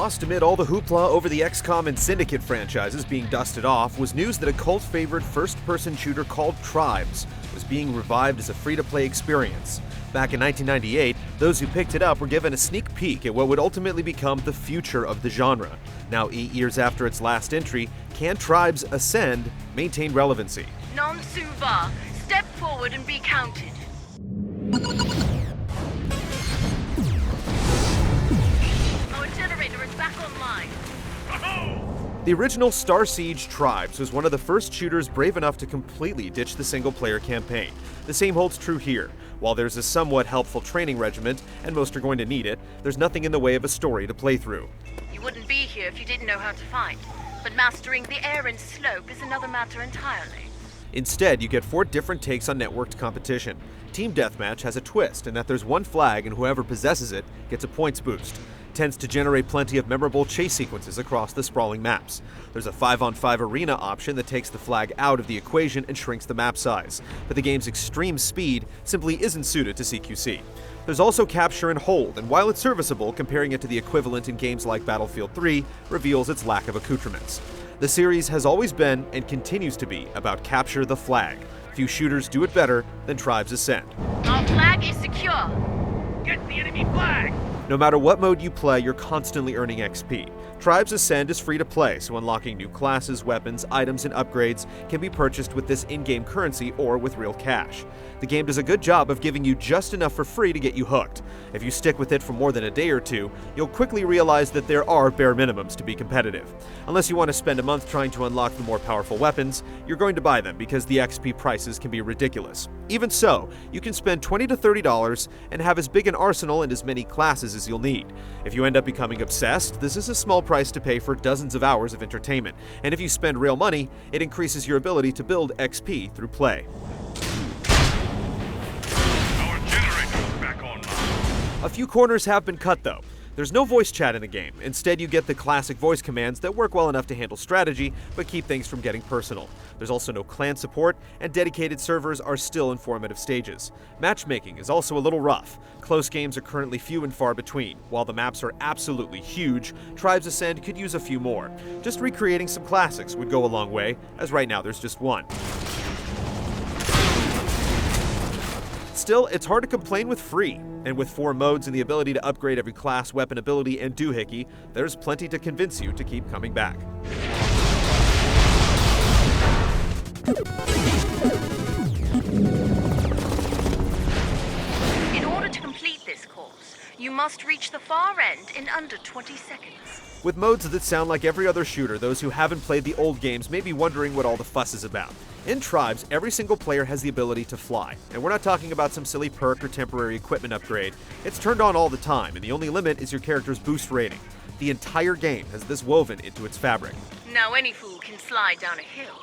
Lost amid all the hoopla over the XCOM and Syndicate franchises being dusted off was news that a cult-favored first-person shooter called Tribes was being revived as a free-to-play experience. Back in 1998, those who picked it up were given a sneak peek at what would ultimately become the future of the genre. Now, 8 years after its last entry, can Tribes Ascend maintain relevancy? Non sum va. Step forward and be counted. Our generator is back online. The original Star Siege Tribes was one of the first shooters brave enough to completely ditch the single-player campaign. The same holds true here. While there's a somewhat helpful training regiment, and most are going to need it, there's nothing in the way of a story to play through. You wouldn't be here if you didn't know how to fight. But mastering the air and slope is another matter entirely. Instead, you get 4 different takes on networked competition. Team Deathmatch has a twist in that there's one flag and whoever possesses it gets a points boost. It tends to generate plenty of memorable chase sequences across the sprawling maps. There's a 5-on-5 arena option that takes the flag out of the equation and shrinks the map size, but the game's extreme speed simply isn't suited to CQC. There's also Capture and Hold, and while it's serviceable, comparing it to the equivalent in games like Battlefield 3 reveals its lack of accoutrements. The series has always been, and continues to be, about capture the flag. Few shooters do it better than Tribes Ascend. Our flag is secure. Get the enemy flag! No matter what mode you play, you're constantly earning XP. Tribes Ascend is free to play, so unlocking new classes, weapons, items, and upgrades can be purchased with this in-game currency or with real cash. The game does a good job of giving you just enough for free to get you hooked. If you stick with it for more than a day or two, you'll quickly realize that there are bare minimums to be competitive. Unless you want to spend a month trying to unlock the more powerful weapons, you're going to buy them because the XP prices can be ridiculous. Even so, you can spend $20 to $30 and have as big an arsenal and as many classes as you'll need. If you end up becoming obsessed, this is a small price to pay for dozens of hours of entertainment, and if you spend real money, it increases your ability to build XP through play. Our generator is back online. A few corners have been cut though. There's no voice chat in the game. Instead, you get the classic voice commands that work well enough to handle strategy, but keep things from getting personal. There's also no clan support, and dedicated servers are still in formative stages. Matchmaking is also a little rough. Close games are currently few and far between. While the maps are absolutely huge, Tribes Ascend could use a few more. Just recreating some classics would go a long way, as right now there's just one. Still, it's hard to complain with free, and with 4 modes and the ability to upgrade every class, weapon ability, and doohickey, there's plenty to convince you to keep coming back. In order to complete this course, you must reach the far end in under 20 seconds. With modes that sound like every other shooter, those who haven't played the old games may be wondering what all the fuss is about. In Tribes, every single player has the ability to fly, and we're not talking about some silly perk or temporary equipment upgrade. It's turned on all the time, and the only limit is your character's boost rating. The entire game has this woven into its fabric. Now any fool can slide down a hill.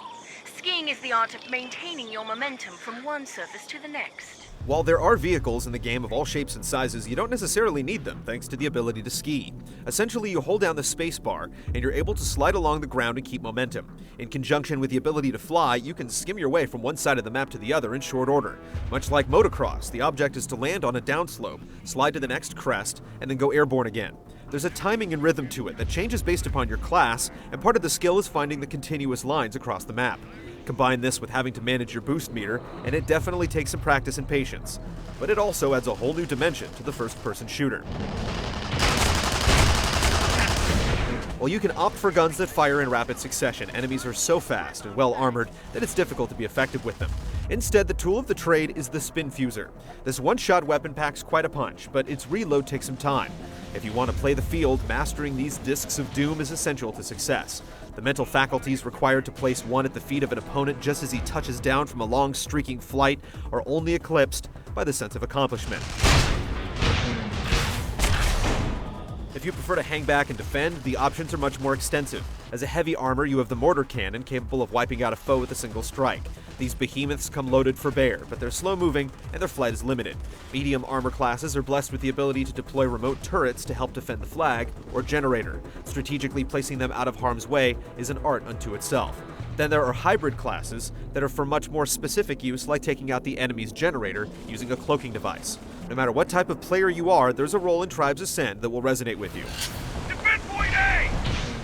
Skiing is the art of maintaining your momentum from one surface to the next. While there are vehicles in the game of all shapes and sizes, you don't necessarily need them thanks to the ability to ski. Essentially, you hold down the space bar, and you're able to slide along the ground and keep momentum. In conjunction with the ability to fly, you can skim your way from one side of the map to the other in short order. Much like motocross, the object is to land on a downslope, slide to the next crest, and then go airborne again. There's a timing and rhythm to it that changes based upon your class, and part of the skill is finding the continuous lines across the map. Combine this with having to manage your boost meter, and it definitely takes some practice and patience. But it also adds a whole new dimension to the first-person shooter. While you can opt for guns that fire in rapid succession, enemies are so fast and well armored that it's difficult to be effective with them. Instead, the tool of the trade is the Spin Fuser. This one-shot weapon packs quite a punch, but its reload takes some time. If you want to play the field, mastering these discs of doom is essential to success. The mental faculties required to place one at the feet of an opponent just as he touches down from a long streaking flight are only eclipsed by the sense of accomplishment. If you prefer to hang back and defend, the options are much more extensive. As a heavy armor, you have the mortar cannon capable of wiping out a foe with a single strike. These behemoths come loaded for bear, but they're slow-moving and their flight is limited. Medium armor classes are blessed with the ability to deploy remote turrets to help defend the flag or generator. Strategically placing them out of harm's way is an art unto itself. Then there are hybrid classes that are for much more specific use, like taking out the enemy's generator using a cloaking device. No matter what type of player you are, there's a role in Tribes Ascend that will resonate with you. Defend point A!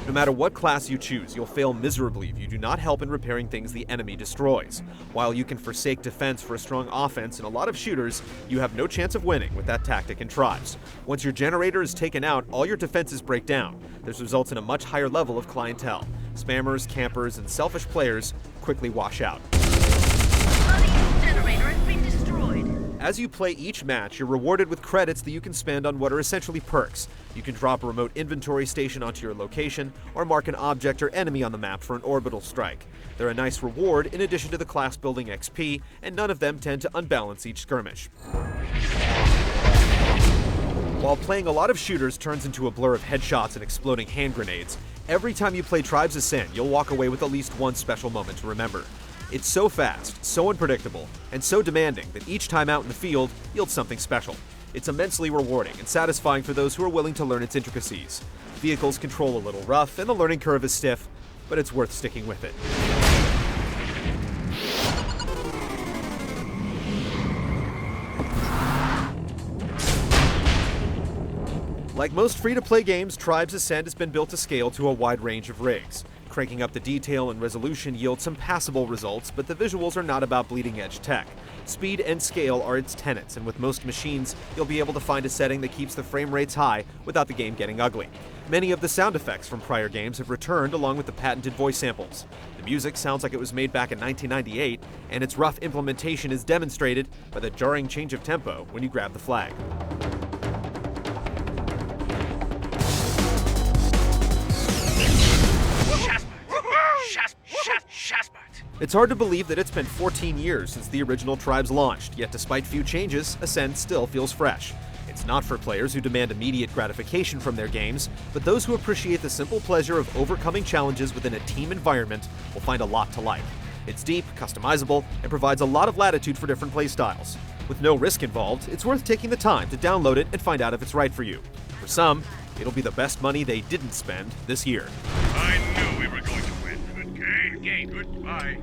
No matter what class you choose, you'll fail miserably if you do not help in repairing things the enemy destroys. While you can forsake defense for a strong offense in a lot of shooters, you have no chance of winning with that tactic in Tribes. Once your generator is taken out, all your defenses break down. This results in a much higher level of clientele. Spammers, campers, and selfish players quickly wash out. Bloody generator has been destroyed. As you play each match, you're rewarded with credits that you can spend on what are essentially perks. You can drop a remote inventory station onto your location, or mark an object or enemy on the map for an orbital strike. They're a nice reward in addition to the class building XP, and none of them tend to unbalance each skirmish. While playing a lot of shooters turns into a blur of headshots and exploding hand grenades, every time you play Tribes Ascend, you'll walk away with at least one special moment to remember. It's so fast, so unpredictable, and so demanding that each time out in the field yields something special. It's immensely rewarding and satisfying for those who are willing to learn its intricacies. Vehicles control a little rough, and the learning curve is stiff, but it's worth sticking with it. Like most free-to-play games, Tribes Ascend has been built to scale to a wide range of rigs. Cranking up the detail and resolution yields some passable results, but the visuals are not about bleeding-edge tech. Speed and scale are its tenets, and with most machines, you'll be able to find a setting that keeps the frame rates high without the game getting ugly. Many of the sound effects from prior games have returned along with the patented voice samples. The music sounds like it was made back in 1998, and its rough implementation is demonstrated by the jarring change of tempo when you grab the flag. It's hard to believe that it's been 14 years since the original Tribes launched, yet despite few changes, Ascend still feels fresh. It's not for players who demand immediate gratification from their games, but those who appreciate the simple pleasure of overcoming challenges within a team environment will find a lot to like. It's deep, customizable, and provides a lot of latitude for different playstyles. With no risk involved, it's worth taking the time to download it and find out if it's right for you. For some, it'll be the best money they didn't spend this year. I knew we were going to win. Good game. Goodbye.